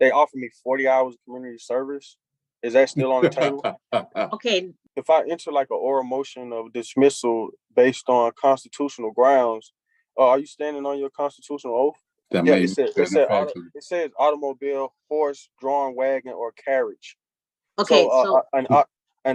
they offer me 40 hours of community service. Is that still on the table? Okay, If I enter like an oral motion of dismissal based on constitutional grounds, are you standing on your constitutional oath? That Yeah, may make that effective. it says automobile, horse, drawn wagon, or carriage. So okay, so an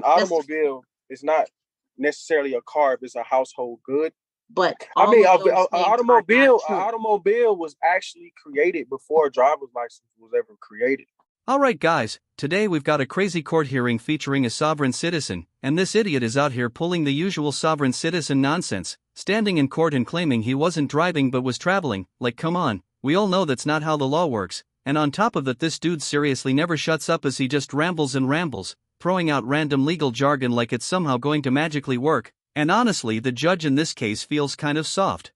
Mr. automobile is not necessarily a car if it's a household good. But I all mean, of those things are not an true. automobile was actually created before a driver's license was ever created. Alright, guys, today we've got a crazy court hearing featuring a sovereign citizen, and this idiot is out here pulling the usual sovereign citizen nonsense, standing in court and claiming he wasn't driving but was traveling. Like, come on, we all know that's not how the law works, and on top of that, this dude seriously never shuts up as he just rambles and rambles, throwing out random legal jargon like it's somehow going to magically work, and honestly, the judge in this case feels kind of soft.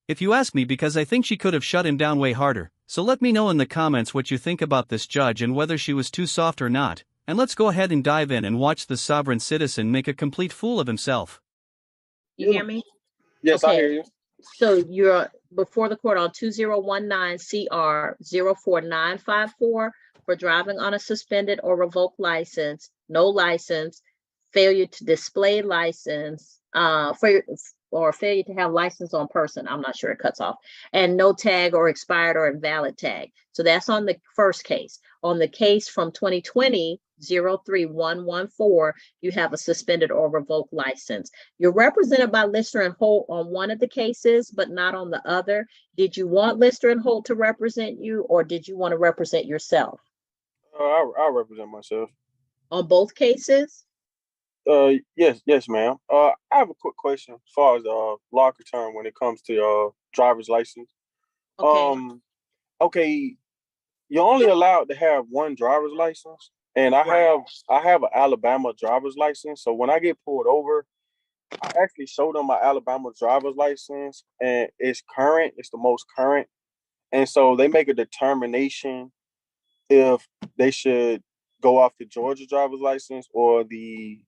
If you ask me, because I think she could have shut him down way harder. So let me know in the comments what you think about this judge and whether she was too soft or not, and let's go ahead and dive in and watch the sovereign citizen make a complete fool of himself. You hear me? Yes, I Okay. hear you. So you're before the court on 2019 CR 04954 for driving on a suspended or revoked license, no license, failure to display license, or failure to have license on person. I'm not sure, it cuts off, and no tag or expired or invalid tag. So that's on the first case. On the case from 2020 03114, you have a suspended or revoked license. You're represented by Lister and Holt on one of the cases, but not on the other. Did you want Lister and Holt to represent you, or did you want to represent yourself I represent myself. on both cases? Yes, ma'am. I have a quick question as far as law concern when it comes to driver's license. Okay. Okay, you're only allowed to have one driver's license, and I have an Alabama driver's license. So when I get pulled over, I actually show them my Alabama driver's license, and it's current. It's the most current, and so they make a determination if they should go off the Georgia driver's license or the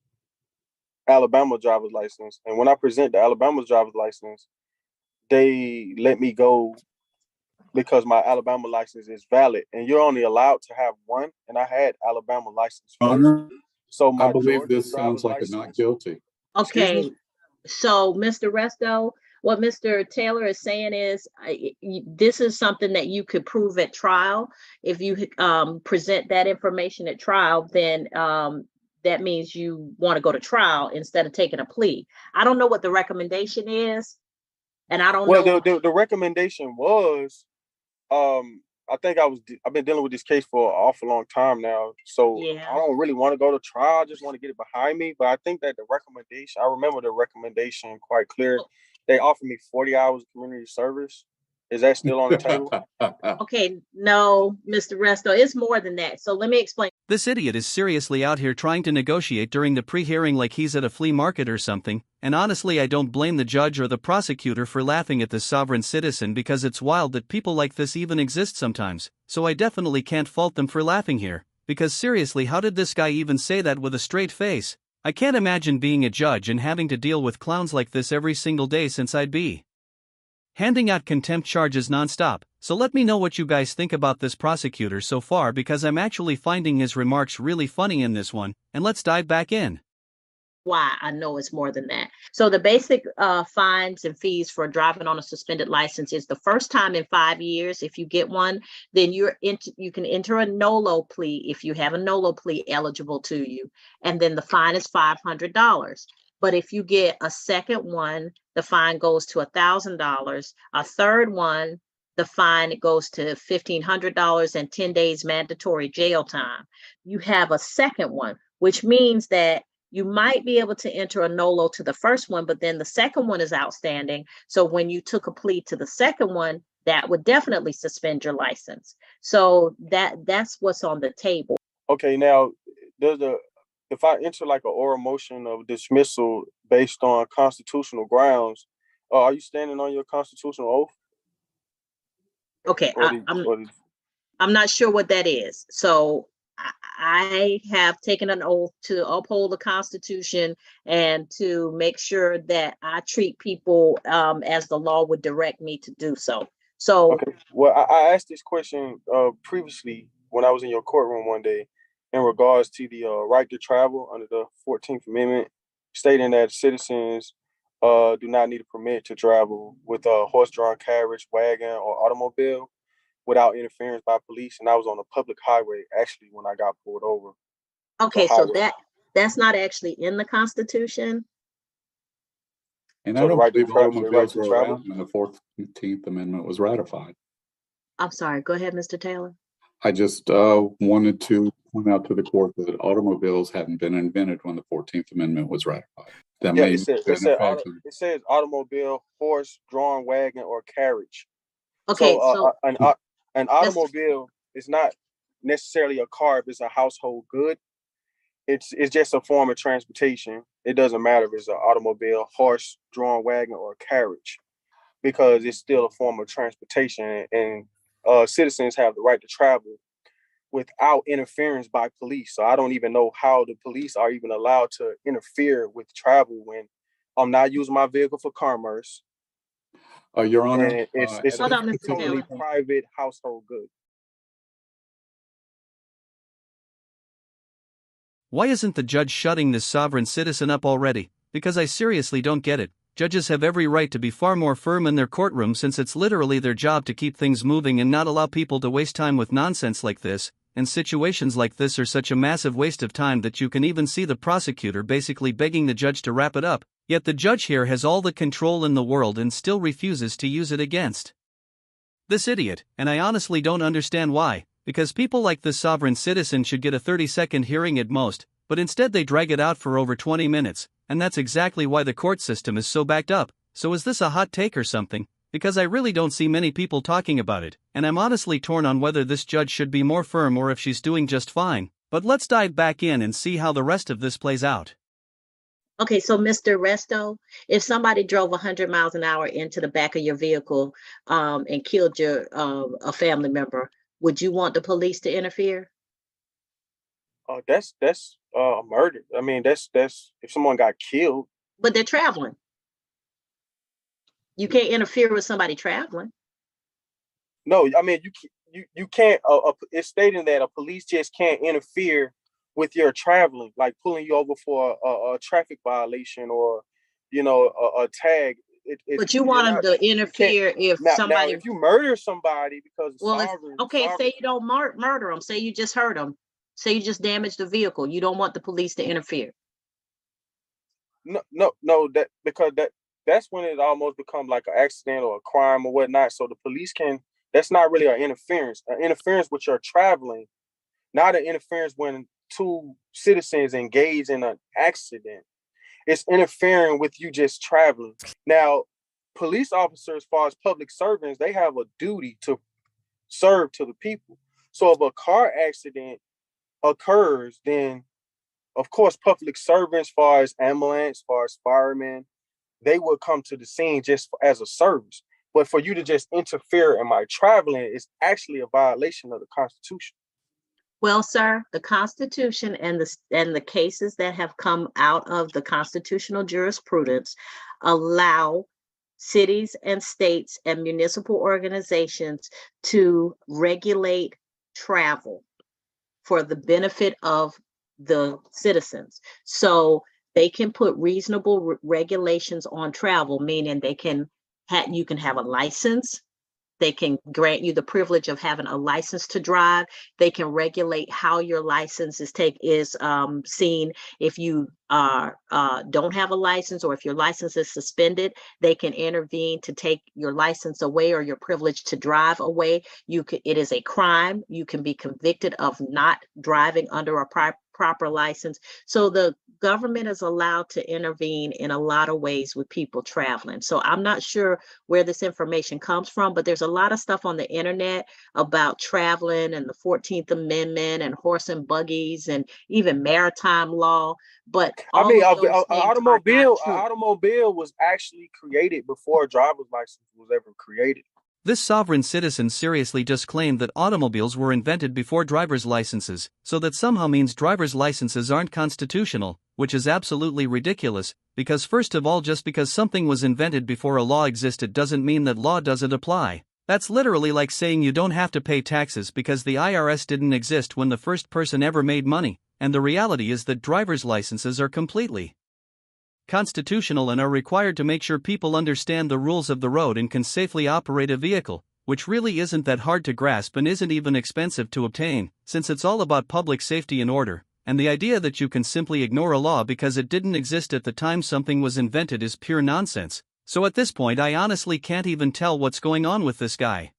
Alabama driver's license. And when I present the Alabama driver's license, they let me go because my Alabama license is valid. And you're only allowed to have one. And I had Alabama license first. So I my believe Georgia this sounds driver's like a not license. guilty. Excuse Okay. me? So, Mr. Resto, what Mr. Taylor is saying is this is something that you could prove at trial. If you present that information at trial, then that means you want to go to trial instead of taking a plea. I don't know what the recommendation is, and I don't Well, know. the recommendation was, I think I've been dealing with this case for an awful long time now. So I Yeah. don't really want to go to trial. I just want to get it behind me. But I think that the recommendation, I remember the recommendation quite clear. They offered me 40 hours of community service. Is that still on the table? Okay, no, Mr. Resto, it's more than that. So let me explain. This idiot is seriously out here trying to negotiate during the pre-hearing like he's at a flea market or something, and honestly I don't blame the judge or the prosecutor for laughing at this sovereign citizen because it's wild that people like this even exist sometimes, so I definitely can't fault them for laughing here, because seriously, how did this guy even say that with a straight face? I can't imagine being a judge and having to deal with clowns like this every single day since I'd be handing out contempt charges nonstop. So let me know what you guys think about this prosecutor so far, because I'm actually finding his remarks really funny in this one, and let's dive back in. Why I know it's more than that. So the basic fines and fees for driving on a suspended license is the first time in 5 years. If you get one, then you can enter a NOLO plea if you have a NOLO plea eligible to you, and then the fine is $500. But if you get a second one, the fine goes to $1,000. A third one, the fine goes to $1,500 and 10 days mandatory jail time. You have a second one, which means that you might be able to enter a NOLO to the first one, but then the second one is outstanding. So when you took a plea to the second one, that would definitely suspend your license. So that's what's on the table. Okay, now if I enter like an oral motion of dismissal based on constitutional grounds, are you standing on your constitutional oath? Okay, Or did, or did, I'm not sure what that is. So I have taken an oath to uphold the Constitution and to make sure that I treat people as the law would direct me to do so. So, Okay. Well, I asked this question previously when I was in your courtroom one day in regards to the right to travel under the 14th Amendment, stating that citizens do not need a permit to travel with a horse-drawn carriage, wagon, or automobile without interference by police. And I was on a public highway actually when I got pulled over. It's a okay, so highway. that's not actually in the Constitution. And I So the don't right to believe travel, the right automobiles to were travel. around when the 14th Amendment was ratified. I'm sorry. Go ahead, Mr. Taylor. I just wanted to point out to the court that automobiles hadn't been invented when the 14th Amendment was ratified. That Yeah, may have been a factor. it says automobile, horse, drawn wagon, or carriage. Okay, So so an Mr. automobile is not necessarily a car if it's a household good. It's just a form of transportation. It doesn't matter if it's an automobile, horse, drawn wagon, or carriage, because it's still a form of transportation, and citizens have the right to travel without interference by police. So I don't even know how the police are even allowed to interfere with travel when I'm not using my vehicle for commerce. Your Honor, And it's hold a on, Mr. totally Taylor. private household good. Why isn't the judge shutting this sovereign citizen up already? Because I seriously don't get it. Judges have every right to be far more firm in their courtroom since it's literally their job to keep things moving and not allow people to waste time with nonsense like this, and situations like this are such a massive waste of time that you can even see the prosecutor basically begging the judge to wrap it up, yet the judge here has all the control in the world and still refuses to use it against this idiot, and I honestly don't understand why, because people like this sovereign citizen should get a 30-second hearing at most, but instead they drag it out for over 20 minutes, and that's exactly why the court system is so backed up. So is this a hot take or something? Because I really don't see many people talking about it, and I'm honestly torn on whether this judge should be more firm or if she's doing just fine. But let's dive back in and see how the rest of this plays out. Okay, so Mr. Resto, if somebody drove 100 miles an hour into the back of your vehicle and killed your a family member, would you want the police to interfere? That's murder. I mean, that's if someone got killed. But they're traveling. You can't interfere with somebody traveling. No, I mean you can't. It's stating that a police just can't interfere with your traveling, like pulling you over for a traffic violation or a tag. But you You're want them not. to You can't. interfere if Now, somebody. if you murder somebody because of Well, it's okay. sovereign. Say you don't murder them. Say you just hurt them. Say you just damaged the vehicle. You don't want the police to interfere. No, that because that's when it almost becomes like an accident or a crime or whatnot. So the police can. That's not really an interference. An interference with your traveling, not an interference when two citizens engage in an accident. It's interfering with you just traveling. Now, police officers, as far as public servants, they have a duty to serve to the people. So if a car accident occurs, then of course public servants, as far as ambulance, as far as firemen, they will come to the scene just as a service. But for you to just interfere in my traveling is actually a violation of the Constitution. Well, sir, the Constitution and the cases that have come out of the constitutional jurisprudence allow cities and states and municipal organizations to regulate travel for the benefit of the citizens. So they can put reasonable regulations on travel, meaning you can have a license. They can grant you the privilege of having a license to drive. They can regulate how your license is seen. If you don't have a license or if your license is suspended, they can intervene to take your license away or your privilege to drive away. It is a crime. You can be convicted of not driving under a proper license. So the government is allowed to intervene in a lot of ways with people traveling. So I'm not sure where this information comes from, but there's a lot of stuff on the internet about traveling and the 14th Amendment and horse and buggies and even maritime law. But I mean, all of those an things are not true. automobile was actually created before a driver's license was ever created. This sovereign citizen seriously just claimed that automobiles were invented before driver's licenses, so that somehow means driver's licenses aren't constitutional, which is absolutely ridiculous, because first of all, just because something was invented before a law existed doesn't mean that law doesn't apply. That's literally like saying you don't have to pay taxes because the IRS didn't exist when the first person ever made money, and the reality is that driver's licenses are completely constitutional and are required to make sure people understand the rules of the road and can safely operate a vehicle, which really isn't that hard to grasp and isn't even expensive to obtain, since it's all about public safety and order, and the idea that you can simply ignore a law because it didn't exist at the time something was invented is pure nonsense. So at this point I honestly can't even tell what's going on with this guy.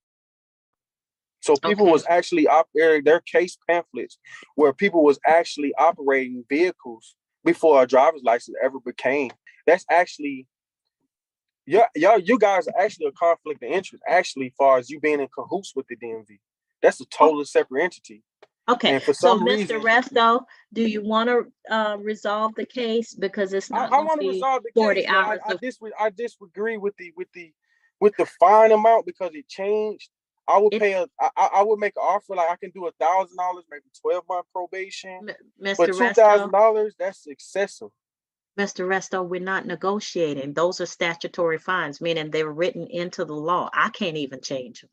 So people Okay. was actually their case pamphlets where people was actually operating vehicles before a driver's license ever became. That's actually, you guys are actually a conflict of interest, actually, as far as you being in cahoots with the DMV. That's a totally separate entity. Okay, And for so some reason, Mr. Resto, do you want to resolve the case because it's I not going to want to be resolve the 40 case, but hours I, of I disagree with the fine amount because it changed. I would it, pay I would make an offer like I can do $1,000, maybe 12-month probation, but Mr. Resto. $2,000 that's excessive. Mr. Resto, we're not negotiating. Those are statutory fines, meaning they're written into the law. I can't even change them.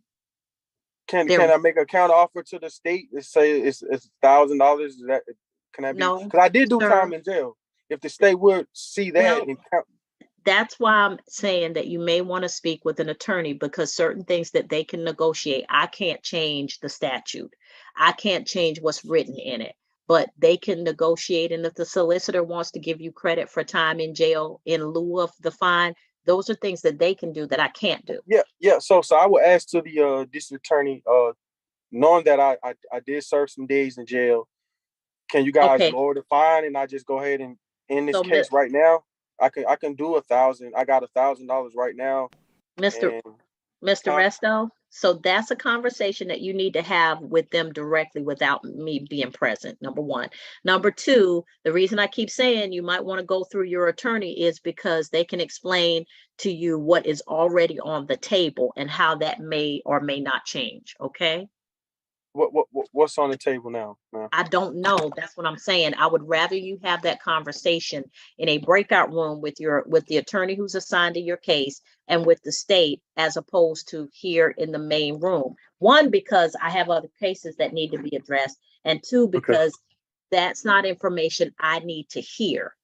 Can I make a counter offer to the state and say it's $1,000? That can I be? No, Because I did do sir. time in jail. If the state would see that Well, and count, that's why I'm saying that you may want to speak with an attorney because certain things that they can negotiate, I can't change the statute. I can't change what's written in it, but they can negotiate. And if the solicitor wants to give you credit for time in jail in lieu of the fine, those are things that they can do that I can't do. yeah. So I would ask to the district attorney, knowing that I did serve some days in jail, can you guys Okay. lower the fine and I just go ahead and end this So, case right now? I can do 1,000. I got $1,000 right now. Mr. And Mr. Resto, so that's a conversation that you need to have with them directly without me being present, number one. Number two, the reason I keep saying you might want to go through your attorney is because they can explain to you what is already on the table and how that may or may not change, okay? what's on the table now? I don't know. That's what I'm saying. I would rather you have that conversation in a breakout room with the attorney who's assigned to your case and with the state as opposed to here in the main room. One, because I have other cases that need to be addressed, and two, because that's not information I need to hear.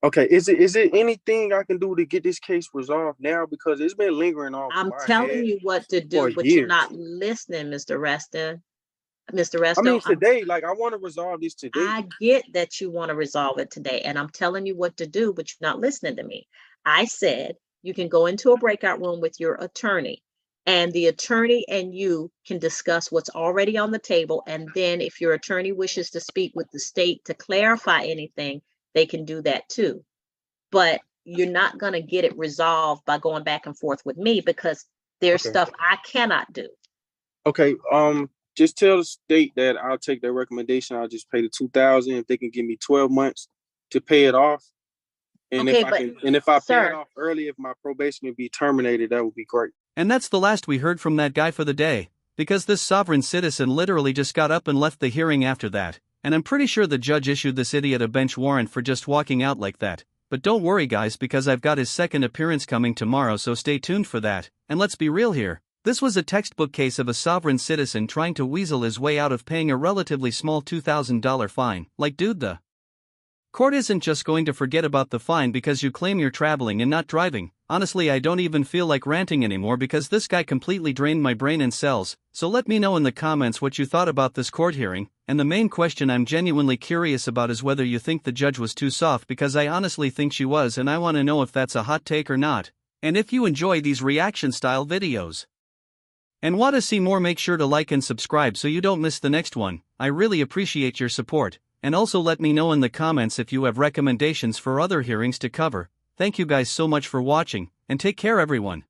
Okay, is it anything I can do to get this case resolved now? Because it's been lingering on. I'm telling you what to do, but years. you're not listening, Mr. Reston. Mr. Resto, I mean, today, like I want to resolve this today. I get that you want to resolve it today, and I'm telling you what to do, but you're not listening to me. I said you can go into a breakout room with your attorney, and the attorney and you can discuss what's already on the table. And then if your attorney wishes to speak with the state to clarify anything, they can do that too. But you're not going to get it resolved by going back and forth with me because there's stuff I cannot do. Okay. Just tell the state that I'll take their recommendation. I'll just pay the $2,000 if they can give me 12 months to pay it off. And if I pay it off early, if my probation would be terminated, that would be great. And that's the last we heard from that guy for the day, because this sovereign citizen literally just got up and left the hearing after that, and I'm pretty sure the judge issued this idiot a bench warrant for just walking out like that. But don't worry guys, because I've got his second appearance coming tomorrow, so stay tuned for that. And let's be real here. This was a textbook case of a sovereign citizen trying to weasel his way out of paying a relatively small $2,000 fine. Like, dude, the court isn't just going to forget about the fine because you claim you're traveling and not driving. Honestly, I don't even feel like ranting anymore because this guy completely drained my brain and cells. So let me know in the comments what you thought about this court hearing. And the main question I'm genuinely curious about is whether you think the judge was too soft, because I honestly think she was, and I want to know if that's a hot take or not. And if you enjoy these reaction style videos and want to see more, make sure to like and subscribe so you don't miss the next one. I really appreciate your support, and also let me know in the comments if you have recommendations for other hearings to cover. Thank you guys so much for watching, and take care everyone.